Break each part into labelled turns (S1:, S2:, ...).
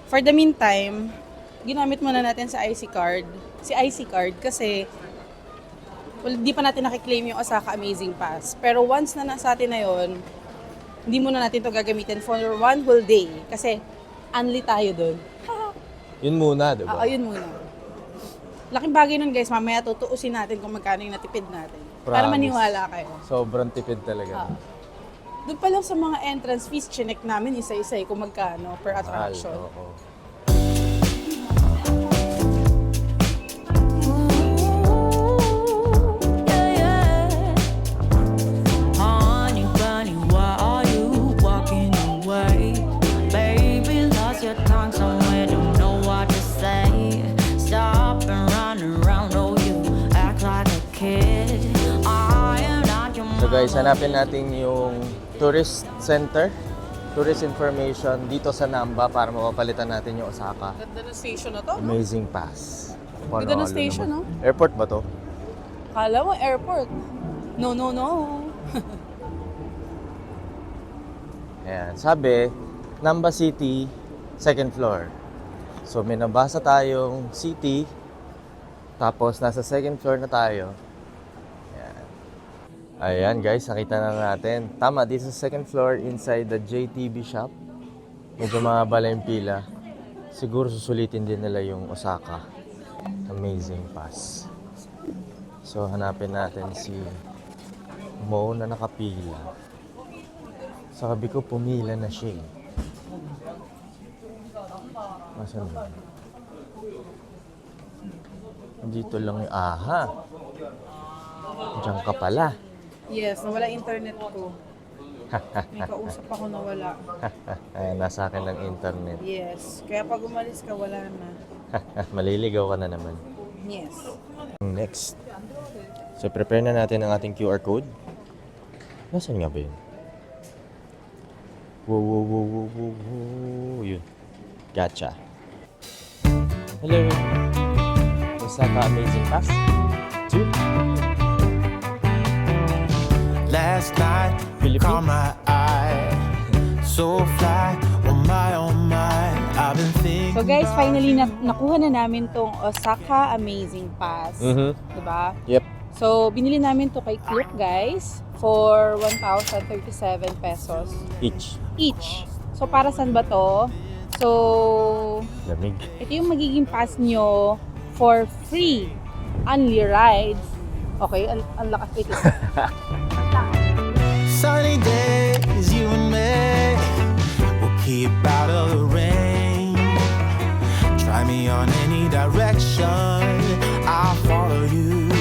S1: For the meantime, ginamit muna natin sa IC card. Si IC card kasi di pa natin nakiklaim yung Osaka Amazing Pass. Pero once na nasa atin na yun, hindi muna natin to gagamitin for one whole day. Kasi only tayo dun.
S2: Yun muna, diba?
S1: Yun muna. Laking bagay nun guys, mamaya tutuusin natin kung magkano yung natipid natin. Para
S2: Promise.
S1: maniwala kayo.
S2: Sobrang tipid talaga.
S1: Doon pa lang sa mga entrance fees, chinek namin isa-isa kung magkano per
S2: Mahal,
S1: attraction.
S2: oo.
S3: Honey bunny, why are you walking away? Baby, lost your tongue somewhere, don't know what to say. Stop and run around, oh you act like a kid. I am not your
S2: So guys, hanapin natin yung tourist center, tourist information dito sa Namba para mapapalitan natin yung Osaka
S1: Ganda ng station na to, no?
S2: Amazing Pass.
S1: Ganda ng station, no?
S2: Airport ba to?
S1: Kala mo airport. No.
S2: Ayan, sabi, Namba City, second floor. So may nabasa tayong city, tapos nasa second floor na tayo. Ayan guys, nakita na natin. Tama, this is second floor inside the JTB shop. Medyo mahaba lang yung pila. Siguro susulitin din nila yung Osaka Amazing Pass. So hanapin natin si Mo na nakapila. Sabi ko pumila na siya. Nasaan ba? Dito lang yung aha. Diyan ka pala.
S1: Yes, nawala internet ko. May kausap ako nawala.
S2: Ayan, nasa akin ng internet.
S1: Yes, kaya pag umalis ka, wala na.
S2: Maliligaw ka na naman.
S1: Yes.
S2: Next. So, prepare na natin ang ating QR code. Nasaan nga ba yun? Wow. Yun. Gotcha. Hello. Osaka Amazing Pass. 2.
S4: Last night,
S2: Philippines.
S4: caught my eye. So fly, oh my, I've been thinking.
S1: So guys, finally nakuha na namin tong Osaka Amazing Pass. Diba?
S2: Yep.
S1: So, binili namin to kay Klook guys for 1,037 pesos
S2: Each.
S1: So, para saan ba to? So,
S2: Lamig.
S1: ito yung magiging pass nyo for free. Only rides. Okay, ang lakas ito.
S4: Sunny days, you and me, we'll keep out of the rain. Try me on any direction, I'll follow you.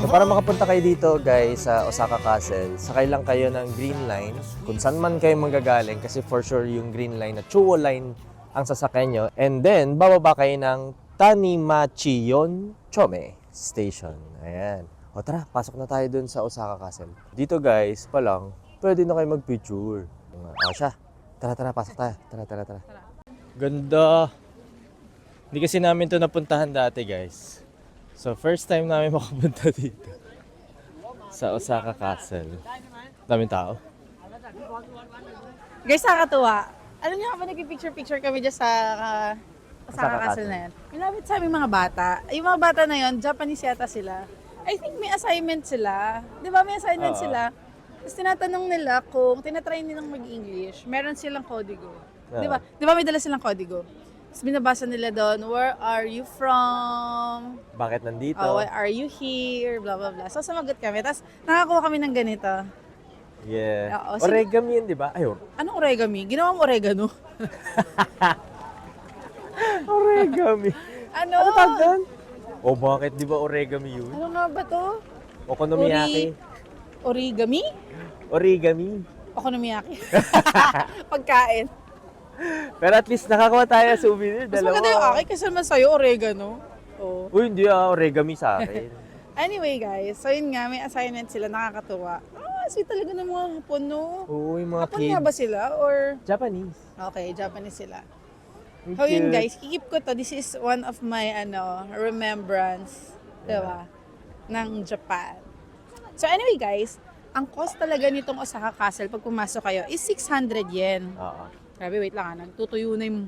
S2: So para makapunta kayo dito guys sa Osaka Castle, sakay lang kayo ng Green Line kung saan man kayo manggagaling kasi for sure yung Green Line na Chuo Line ang sasakyan nyo. And then bababa kayo ng Tanimachiyon Chome Station. Ayan. O tara, pasok na tayo dun sa Osaka Castle. Dito guys, pa lang, pwede na kayo mag-picture. Siya. Tara, pasok tayo. Tara. Ganda. Hindi kasi namin to napuntahan dati guys. So first time namin makapunta dito. Sa Osaka Castle. Daming tao.
S1: Guys, nakakatuwa. Alam niyo kapag nagpipicture-picture kami dyan sa Osaka Castle na yan. Minapit sa aming mga bata. Yung mga bata na yon, Japanese yata sila. I think may assignment sila. Di ba may assignment sila? Tapos tinatanong nila kung tinatry nilang mag-English, meron silang kodigo. Di ba? Di ba may dala silang kodigo? Tapos binabasa nila doon, where are you from?
S2: Bakit nandito?
S1: Why are you here? Blah, blah, blah. So sumagot kami. Tapos nakakuha kami ng ganito.
S2: Yeah.
S1: Oo,
S2: Origami yun, di ba? Ayun.
S1: Anong origami? Ginawa mo oregano?
S2: Origami.
S1: Ano?
S2: Ano tawag doon? O bakit di ba origami yun?
S1: Ano nga ba to?
S2: Okonomiyaki.
S1: Origami?
S2: Origami.
S1: Okonomiyaki. Pagkain.
S2: Pero at least nakakuha tayo ng souvenir.
S1: Mas
S2: Dalawa.
S1: maganda yung akin kasi naman sa'yo, oregano. Oh.
S2: Uy, hindi origami sa akin.
S1: Anyway guys, so yun nga, may assignment sila, nakakatuwa. Sweet talaga ng mga Hapon, no?
S2: Oo, yung mga
S1: Hapon
S2: kids.
S1: nga ba sila? Or,
S2: Japanese.
S1: okay, Japanese sila.
S2: Ang
S1: So yun
S2: cute.
S1: guys, kikip ko to. This is one of my, remembrance, diba? Ng Japan. So anyway guys, ang cost talaga nitong Osaka Castle pag pumasok kayo is 600 yen.
S2: Oo.
S1: Grabe, wait lang tutuyo na yung...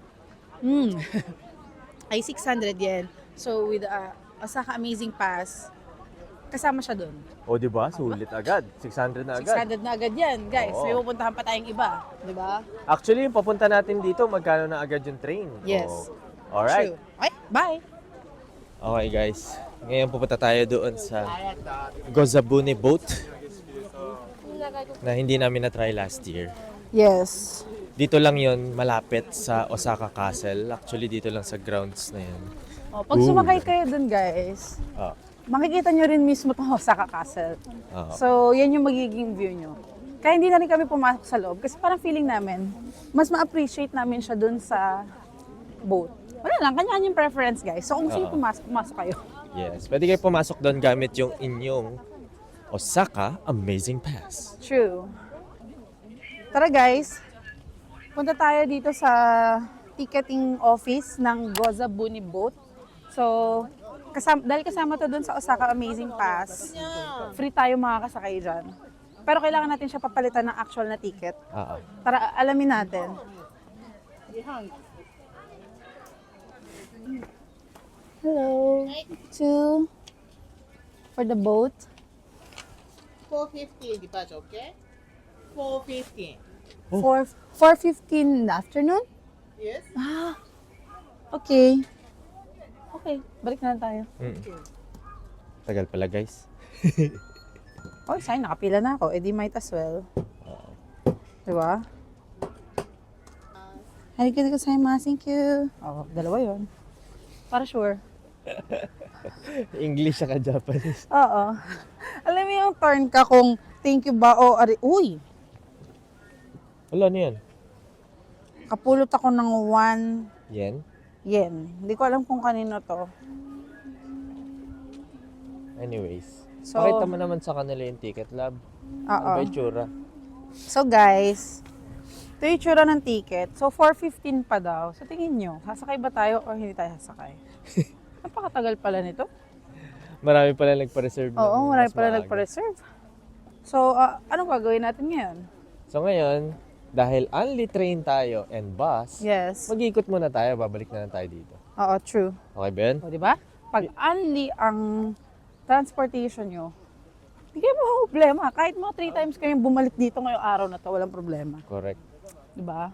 S1: Ay, 600 yen. So, with Osaka Amazing Pass, kasama siya dun.
S2: O, di ba? Sulit agad. 600 na agad.
S1: 600 na agad yan, guys.
S2: Oo.
S1: May pupuntahan pa tayong iba. Di ba?
S2: Actually, yung papunta natin dito, magkano na agad yung train?
S1: Yes.
S2: Oh. Alright.
S1: True. Okay, bye!
S2: Okay, guys. Ngayon pupunta tayo doon sa Gozabune boat na hindi namin na-try last year.
S1: Yes.
S2: Dito lang yon malapit sa Osaka Castle. Actually, dito lang sa grounds na yan.
S1: Pag sumakay kayo dun, guys,
S2: Oh.
S1: makikita nyo rin mismo itong Osaka Castle.
S2: Oo.
S1: So, yan yung magiging view nyo. Kaya hindi na rin kami pumasok sa loob kasi parang feeling namin, mas ma-appreciate namin siya dun sa boat. Wala lang, kanya-kanya yung preference, guys. So, kung gusto nyo pumasok kayo.
S2: Yes. Pwede kayo pumasok doon gamit yung inyong Osaka Amazing Pass.
S1: True. Tara, guys. Punta tayo dito sa ticketing office ng Gozabune Boat. So, dahil kasama to dun sa Osaka Amazing Pass, free tayo makakasakay dyan. Pero kailangan natin siya papalitan ng actual na ticket.
S2: Oo.
S1: Para alamin natin. Hello. For the boat.
S5: 4:15 departure, okay? 4:15.
S1: 4:15 in the afternoon?
S5: Yes.
S1: Okay. Okay, balik na lang tayo.
S2: Tagal pala, guys.
S1: Oh, sayang, nakapila na ako. Eh, di might as well. Diba? Arigatou gozaimasu. Thank you. Oh, dalawa yun. Para sure.
S2: English saka Japanese.
S1: Oo. Alam mo yung turn ka kung thank you ba o uy,
S2: Wala na yan.
S1: kapulot ako ng 1
S2: Yen?
S1: yen. Hindi ko alam kung kanino to.
S2: Anyways.
S1: So-
S2: Pakita mo naman sa kanila yung ticket, lab. Ano
S1: Oo.
S2: ba yung tsura?
S1: So guys, ito yung itsura ng ticket. So 4:15 pa daw. So tingin nyo, sasakay ba tayo o hindi tayo sasakay? Napakatagal pala nito.
S2: Marami pala nagpa-reserve ng
S1: Oo, marami
S2: mas
S1: pala
S2: maaga.
S1: nagpa-reserve. So, anong gagawin natin ngayon?
S2: So ngayon, dahil only train tayo and bus,
S1: Yes.
S2: mag-ikot muna tayo, babalik na lang tayo dito.
S1: Oo, true.
S2: Okay, Ben?
S1: O, di ba? Pag only ang transportation nyo, hindi kayo mga problema. Kahit mga 3 times kayong bumalik dito ngayong araw na to, walang problema.
S2: Correct.
S1: Di ba?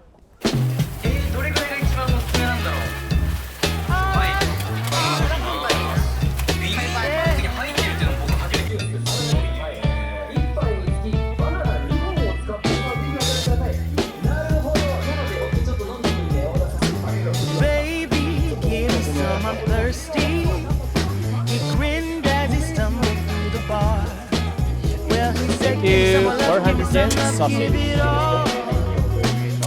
S4: Baby, give me some, I'm thirsty. He grinned as he stumbled through the bar. Well, he said,
S2: Thank
S4: give me
S2: you.
S4: some love, give me
S2: 400
S4: some
S2: yen
S4: love,
S2: sausage.
S4: give it all.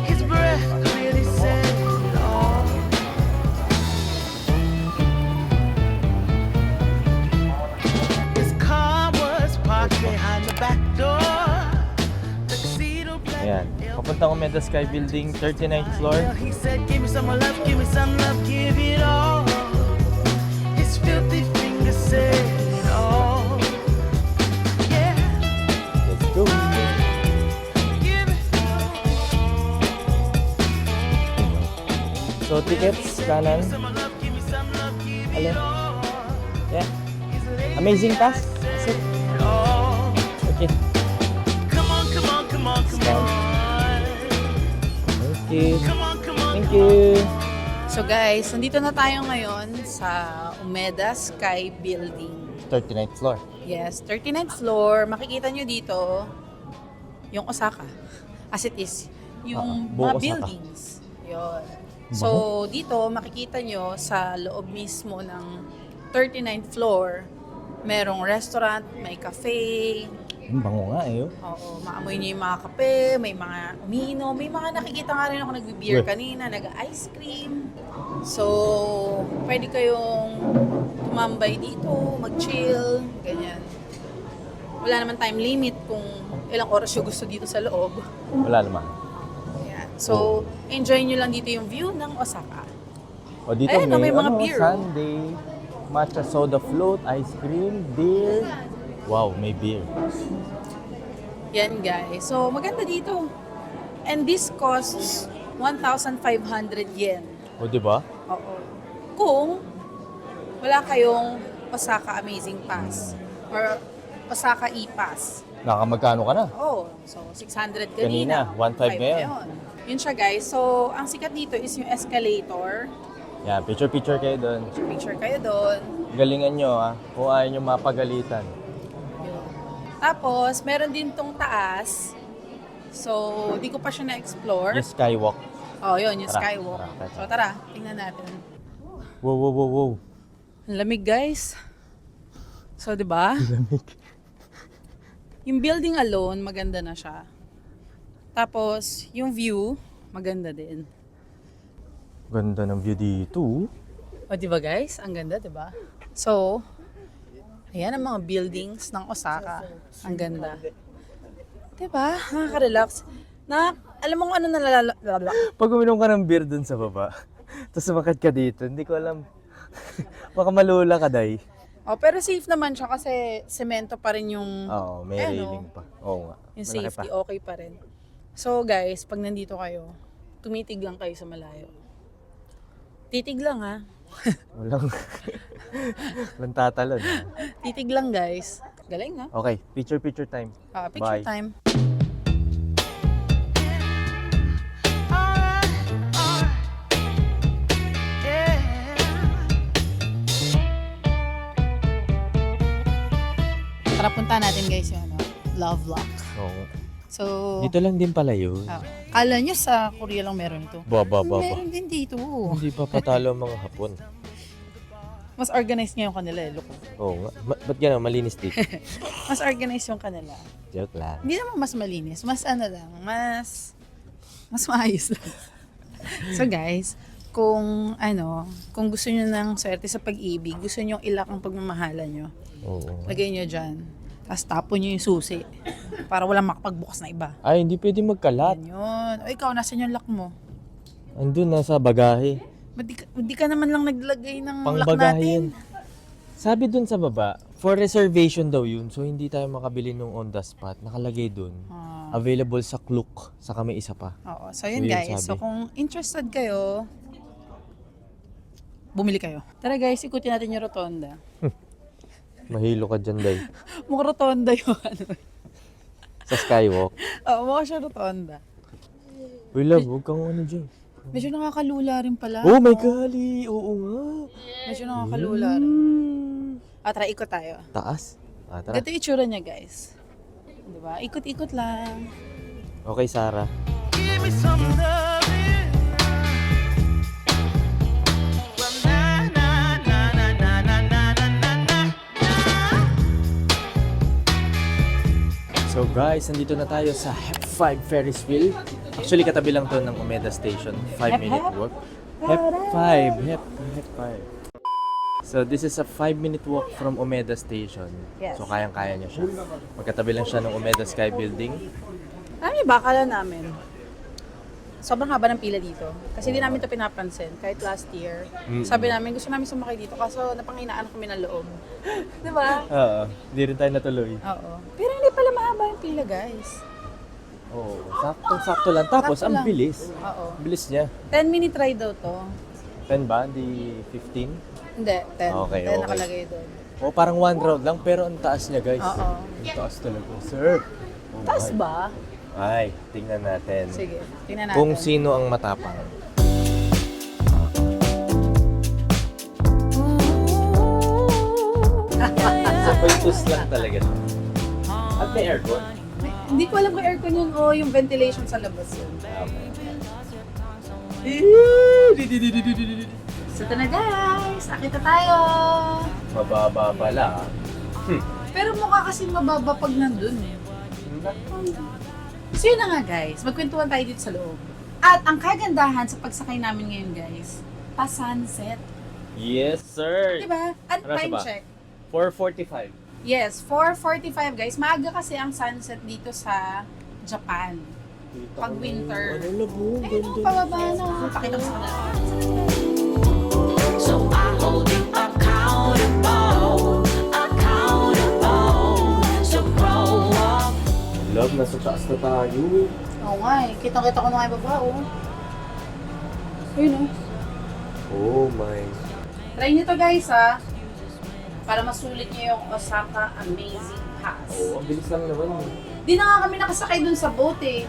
S4: His breath clearly said it all. His car was parked behind the back door. Tuxedo black.
S2: Ayan. Papunta ko Meda Sky Building, 39th floor.
S4: Well, he said, give me some love, give me some love, give it all. His filthy fingers said it all. Yeah,
S2: Let's go.
S4: give it.
S2: So, tickets, kanan.
S4: Some love, give me some love, give it
S2: Alin?
S4: all.
S2: Yeah. Amazing pass. That's it.
S4: all.
S2: Okay.
S4: Come on, come on, come on, come
S2: Scan.
S4: on.
S2: Thank you.
S4: Come on, come on.
S2: Thank you.
S1: So guys, nandito na tayo ngayon sa Umeda Sky Building.
S2: 39th floor.
S1: Yes, 39th floor. Makikita nyo dito yung Osaka. As it is. Yung
S2: buong
S1: mga
S2: Osaka.
S1: buildings. Yun. So, dito makikita nyo sa loob mismo ng 39th floor, merong restaurant, may cafe.
S2: Ang bango nga eh.
S1: Oo, maamoy nyo yung mga kape, may mga umiinom, may mga nakikita nga rin ako nagbe-beer
S2: Uy.
S1: kanina, nag-ice cream. So, pwede kayong tumambay dito, mag-chill, ganyan. Wala naman time limit kung ilang oras yung gusto dito sa loob.
S2: Wala naman.
S1: Ayan. So, enjoy nyo lang dito yung view ng Osaka.
S2: O dito
S1: Ayun,
S2: may,
S1: may mga
S2: ano,
S1: beer.
S2: sundae, matcha soda float, ice cream, beer. Wow, may beer.
S1: Yan guys. So, maganda dito. And this costs 1,500 yen.
S2: O, di ba?
S1: Oo. Kung wala kayong Osaka Amazing Pass or Osaka E-Pass.
S2: Nakamagkano ka na?
S1: Oh, so 600
S2: Kanina,
S1: kanina.
S2: 1,500 ngayon.
S1: ngayon. Yun siya guys. So, ang sikat dito is yung escalator.
S2: Yeah, picture kayo doon.
S1: Picture kayo doon.
S2: Galingan nyo kung ayaw nyo mapagalitan.
S1: Yun. Tapos, meron din tong taas. So, di ko pa siya na-explore.
S2: Yung skywalk.
S1: Oh, yun, yung
S2: Tara,
S1: skywalk.
S2: tara.
S1: So, tara, tingnan natin.
S2: Wow.
S1: Ang lamig, guys. So, di ba? Yung building alone, maganda na siya. Tapos, yung view, maganda din.
S2: Ganda ng view dito.
S1: O, di ba guys? Ang ganda, di ba? So, ayan ang mga buildings ng Osaka. Ang ganda. Di ba? Nakaka-relax. Alam mo kung ano nalalala...
S2: Pag uminom ka ng beer dun sa baba, tapos sumakit ka dito, hindi ko alam. Baka malula ka, day.
S1: Oh, pero safe naman siya kasi semento pa rin yung...
S2: Oo, may
S1: Ayan,
S2: railing pa. Oo nga.
S1: Yung
S2: Malaki
S1: safety,
S2: pa.
S1: okay pa rin. So guys, pag nandito kayo, tumitig lang kayo sa malayo. Titig lang ha.
S2: Walang tatalon.
S1: Titig lang guys. Galing ha.
S2: Okay, picture time.
S1: Picture
S2: Bye.
S1: time. Tara, punta natin guys yung Love Lock.
S2: Oo.
S1: So,
S2: Dito lang din pala yun.
S1: kala nyo sa Korea lang meron ito.
S2: Baba.
S1: Meron din dito.
S2: Hindi pa patalo ang mga Hapon.
S1: Mas organized nga yung kanila eh. Look.
S2: Oo nga. Ba't gano'n? Malinis dito.
S1: Mas organized yung kanila.
S2: Joke lang.
S1: Hindi naman mas malinis. Mas ano lang. Mas maayos lang. So guys, kung gusto nyo ng swerte sa pag-ibig, gusto nyo ilak ang pagmamahalan nyo,
S2: Oo.
S1: lagay nyo dyan. Tapos tapon nyo yung susi para walang makapagbukas na iba.
S2: Ay, hindi pwede magkalat.
S1: Yan yun. O ikaw, nasan yung lock mo?
S2: Andun, nasa bagahe.
S1: Ba't di ka naman lang naglagay ng lock
S2: Pangbagahe
S1: natin?
S2: yun. Sabi dun sa baba, for reservation daw yun. So, hindi tayo makabili nung on the spot. Nakalagay dun. Available sa Klook. Saka may isa pa.
S1: Oo. So yun
S2: So, yun
S1: guys. So
S2: sabi.
S1: kung interested kayo, bumili kayo. Tara guys, ikutin natin yung rotonda.
S2: Mahilo ka dyan, day.
S1: Mukhang rotonda yung
S2: Sa skywalk.
S1: Oo, mukha siya rotonda.
S2: Uy, love, huwag kang ano dyan.
S1: Medyo nakakalula rin pala.
S2: Oh my golly! Oo nga.
S1: Medyo nakakalula rin. Tara, ikot tayo.
S2: Taas? Tara.
S1: Ganito yung itsura niya guys. Diba? Ikot-ikot lang.
S2: Okay, Sarah.
S4: Give me some loving. Well, na na na na na na na na na.
S2: So guys, nandito na tayo sa HEP 5 Ferris wheel. Actually, katabi lang to ng Umeda Station. 5-minute walk. HEP 5. So this is a 5-minute walk from Umeda Station.
S1: Yes.
S2: So kayang-kaya niya siya. Magkatabi lang siya ng Umeda Sky Building.
S1: Alam niyo ba, akala namin, sobrang haba ng pila dito. Kasi hindi namin ito pinapansin. Kahit last year, sabi namin, gusto namin sumakay dito. Kaso napanghinaan kami ng loob. Diba?
S2: Oo, hindi rin tayo natuloy.
S1: Oo. Pero hindi pala mahaba yung pila, guys.
S2: Oo, sakto lang. Tapos,
S1: Sakto
S2: ang
S1: lang.
S2: bilis.
S1: Oo.
S2: Bilis niya.
S1: 10-minute ride daw to.
S2: 10 ba? Hindi 15?
S1: Hindi, 10.
S2: Okay,
S1: 10
S2: okay.
S1: nakalagay doon.
S2: O, parang one round lang, pero ang taas niya, guys.
S1: Oo.
S2: Ang taas talaga, sir. Oh,
S1: Taas
S2: my.
S1: ba?
S2: Ay, tingnan natin.
S1: Sige, tingnan natin.
S2: Kung sino ang matapang. Sa pultus lang talaga siya. At may aircon.
S1: Hindi ko alam kung aircon yun o yung ventilation sa labas yun. So ito na guys, akita tayo.
S2: Mababa pala.
S1: Pero mukha kasi mababa pag nandun eh. So yun na nga guys, magkwentuhan tayo dito sa loob. At ang kagandahan sa pagsakay namin ngayon guys, pa-sunset.
S2: Yes, sir.
S1: Diba? At
S2: Ano
S1: time
S2: ba?
S1: check.
S2: 4:45.
S1: Yes, 4:45 guys. Maaga kasi ang sunset dito sa Japan. Pag winter.
S2: Ano na po?
S1: Ayun o, pababa na. Pakita mo sa kanila.
S3: So I hold you accountable. So grow up.
S2: Love, nasa taas na tayo.
S1: Oo nga eh. Kitang-kita ko na nga yung baba oh. Ayun,
S2: Oh my.
S1: Try nyo to guys ha. Para masulit nyo yung Osaka Amazing Pass.
S2: Oh, ang bilis lang naman.
S1: Di na nga kami nakasakay dun sa boat eh.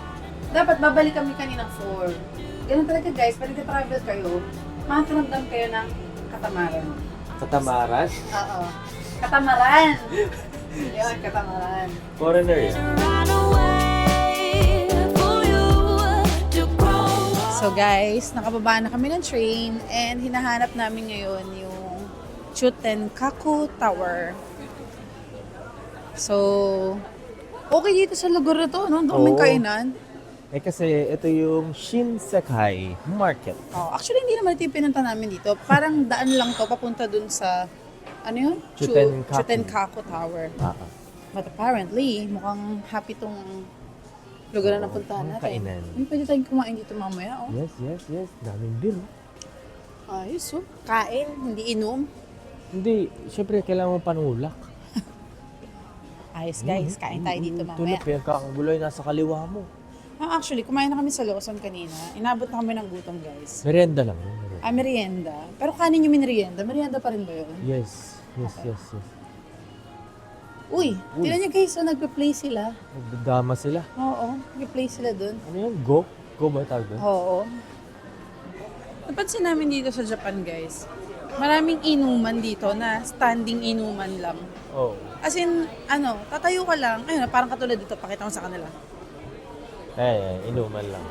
S1: Dapat babalik kami kaninang 4. Ganun talaga guys, pag nag-travel kayo, makakaramdam kayo ng katamaran.
S2: Katamaran?
S1: Oo. Katamaran! Yun, katamaran.
S2: Foreigner yan.
S3: Run away for you to grow.
S1: So guys, nakababa na kami ng train and hinahanap namin ngayon yung Chutenkaku Tower. So, okay dito sa lugar na to, no? Ang daming
S2: Oo.
S1: kainan.
S2: Eh kasi ito yung Shinsekai Market.
S1: Oh, actually, hindi naman ito yung pinunta namin dito. Parang daan lang to, papunta dun sa, ano yun? Chutenkaku Tower. But apparently, mukhang happy tong lugar na napuntahan natin.
S2: kainan.
S1: Pwede tayong kumain dito mamaya, oh.
S2: Yes. Daming beer.
S1: Ayos, oh. Kain, hindi inom.
S2: Hindi, syempre kailangan mo panulak.
S1: Ayos, guys. Kain tayo dito mamaya.
S2: Tulak, pinagkakaguloy nasa kaliwa mo.
S1: Ah, actually, kumain na kami sa Lawson kanina. Inabot na kami ng gutom, guys.
S2: Merienda lang. Merienda.
S1: Ah, merienda. Pero kanin yung merienda. Merienda pa rin ba yun?
S2: Yes.
S1: Uy, tignan nyo guys, so nagpe-play sila.
S2: Nagdadama sila.
S1: Oo, nagpe-play sila dun.
S2: Ano yun? Go? Go ba tawag doon?
S1: Oo. Napansin namin dito sa Japan, guys. Maraming inuman dito na standing inuman lang.
S2: Oo.
S1: As in, ano, tatayo ka lang. Ayun, parang katulad dito, pakita mo sa kanila.
S2: Inuman lang.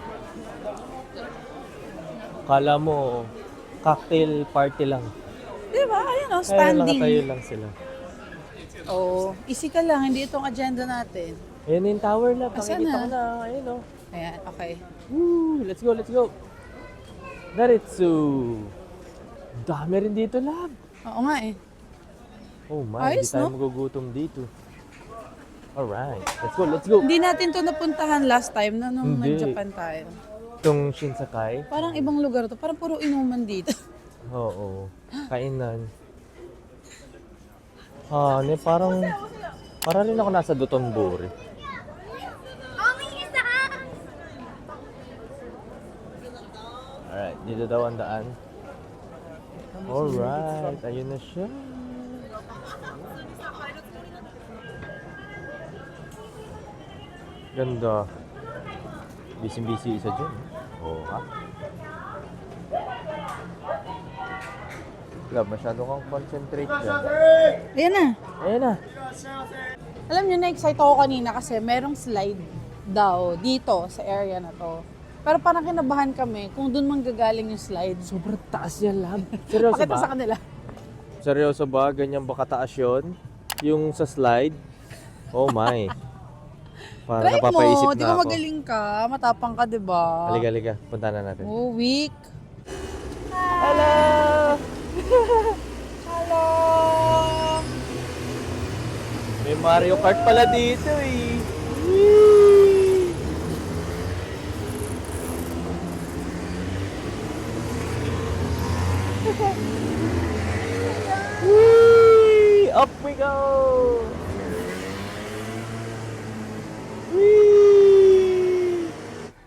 S2: Kala mo, cocktail party lang.
S1: Di ba? Ayun o,
S2: Ayun,
S1: standing.
S2: nakatayo lang sila.
S1: Oo, easy ka lang, hindi itong agenda natin.
S2: Ayun yung tower lab.
S1: Asan
S2: Nakikita
S1: na?
S2: ko na. Ayun o.
S1: Ayan, okay.
S2: Woo! Let's go. Naritsu. Dami rin dito lab.
S1: Oo nga eh.
S2: Oh my,
S1: Ayos,
S2: hindi tayo
S1: no?
S2: magugutom dito. Alright, let's go.
S1: Hindi natin to napuntahan last time na nung
S2: Hindi.
S1: nag-Japan tayo.
S2: Itong Shinsekai.
S1: Parang ibang lugar to. Parang puro inuman dito.
S2: Oo. Kainan. Parang rin ako nasa Dotonbori. Alright, dito daw ang daan. Alright, ayun na siya. Ganda. Busy isa dyan. Oo ha. Wala, masyado kang concentrate dyan.
S1: Ayan na.
S2: Ayan na.
S1: Alam nyo, na-excite ako kanina kasi merong slide daw dito sa area na to. Pero parang kinabahan kami kung doon manggagaling yung slide.
S2: Sobrang taas yan, lab. Seryoso
S1: Pakita sa
S2: ba?
S1: kanila.
S2: Seryoso ba? Ganyan ba kataas yun? Yung sa slide? Oh my. Parang
S1: Try
S2: napapaisip
S1: mo,
S2: na
S1: di ba
S2: ako.
S1: magaling ka? Matapang ka, di ba?
S2: Halika. Punta na natin.
S1: Oh, weak.
S2: Hello!
S1: Hello!
S2: May Mario Kart pala dito eh. Whee! Whee! Up we go! Whee!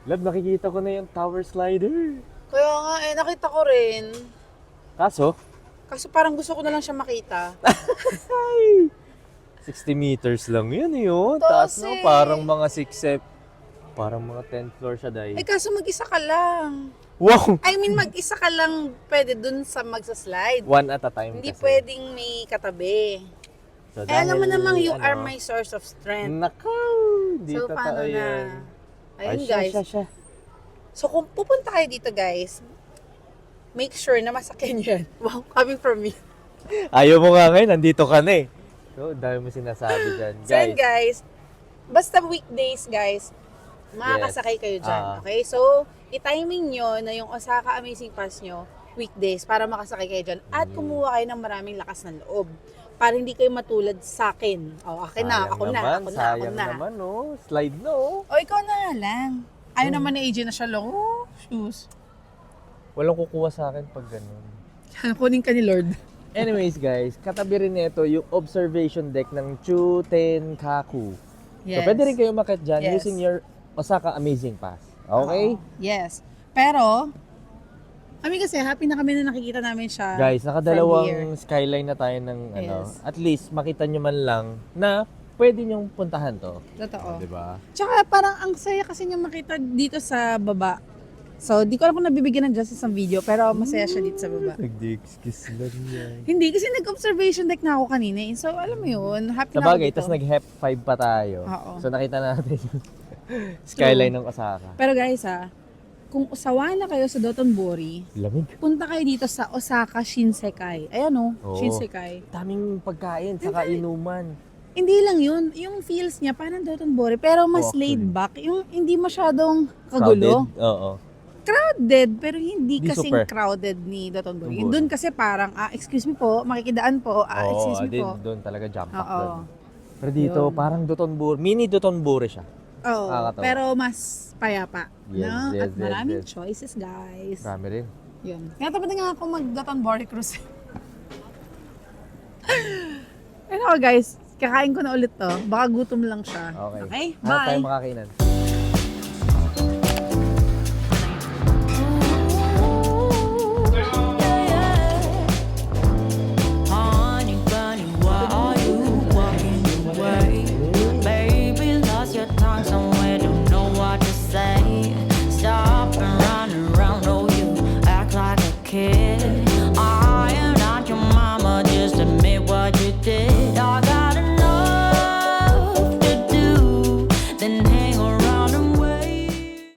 S2: Lab, nakikita ko na yung tower slider.
S1: Kaya nga eh, nakita ko rin.
S2: Kaso,
S1: Kaso parang gusto ko na lang siya makita.
S2: 60 meters lang yun yun.
S1: Taas
S2: Taas no?
S1: eh.
S2: Parang mga 6 parang mga 10th floor siya dahil.
S1: Eh kaso mag-isa ka lang.
S2: Wow!
S1: I mean, mag-isa ka lang pwede dun sa magsa-slide.
S2: One at a time
S1: Hindi
S2: kasi.
S1: pwedeng may katabi.
S2: So,
S1: Eh, alam mo
S2: dahil,
S1: namang you
S2: ano,
S1: are my source of strength.
S2: Nakaw! Di
S1: So,
S2: totoo
S1: paano na?
S2: yan.
S1: Ayun,
S2: Ay,
S1: guys.
S2: siya.
S1: So, kung pupunta kayo dito, guys, make sure na masakyan yan. Wow, coming from me.
S2: Ayaw mo nga ngayon, nandito ka na eh. So, dami mo sinasabi dyan.
S1: So, yun, guys, basta weekdays, guys, makakasakay kayo dyan.
S2: Ah.
S1: Okay? So, i-timing nyo na yung Osaka Amazing Pass nyo, weekdays, para makasakay kayo dyan. At kumuha kayo ng maraming lakas ng loob. Para hindi kayo matulad sa akin. O, akin na,
S2: Sayang
S1: ako na,
S2: naman,
S1: ako na, ako
S2: sayang
S1: na.
S2: naman, no? Slide no?
S1: O, ikaw na lang. Ayaw naman ni AJ na siya long. Oh, shoes.
S2: Walang kukuha sa akin pag ganun.
S1: Kunin ka ni Lord.
S2: Anyways, guys, katabi rin nito yung observation deck ng Chutenkaku. So, pwede rin kayo makit dyan
S1: Yes.
S2: using your Osaka Amazing Pass. Okay?
S1: Yes. Pero, Kami kasi happy na kami na nakikita namin siya.
S2: Guys,
S1: from here.
S2: nakadalawang skyline na tayo ng
S1: Yes.
S2: at least makita nyo man lang na pwede nyong puntahan to.
S1: Totoo.
S2: Di ba?
S1: Tsaka parang ang saya kasi niya makita dito sa baba. So, di ko alam kung nabibigyan ng justice ang video, pero masaya siya dito sa baba.
S2: Nag-excuse lang yan.
S1: Hindi, kasi nag-observation deck na ako kanina. eh. So, alam mo yun, happy
S2: Sa
S1: na ako
S2: bagay,
S1: dito.
S2: tas nag-HEP 5 pa tayo.
S1: Oo.
S2: So nakita natin yung skyline ng Osaka.
S1: Pero guys kung usawa na kayo sa Dotonbori,
S2: Lamig.
S1: punta kayo dito sa Osaka Shinsekai. Ayan
S2: Oo.
S1: Shinsekai.
S2: Daming pagkain, saka inuman.
S1: Hindi lang yun, yung feels niya parang Dotonbori, pero mas
S2: Oh, actually.
S1: laid back. Yung hindi masyadong kagulo.
S2: Crowded? Oo.
S1: Crowded, pero hindi
S2: Di
S1: kasing
S2: super.
S1: crowded ni Dotonbori.
S2: Dotonbori.
S1: Doon kasi parang, excuse me po, makikidaan po, excuse me po.
S2: Doon talaga jump pack
S1: Oo.
S2: doon. Pero dito,
S1: Yun.
S2: parang Dotonbori, mini Dotonbori siya.
S1: Oo,
S2: Nakakatawa.
S1: pero mas payapa.
S2: Yes,
S1: no?
S2: yes,
S1: At maraming
S2: yes.
S1: choices, guys.
S2: Marami rin.
S1: Yun. Kaya tapos nga ako mag-Dotonbori cruise. Ano guys, kakain ko na ulit to. Baka gutom lang siya.
S2: Okay.
S1: Okay,
S2: Hanap tayo
S1: bye!
S2: makakainan.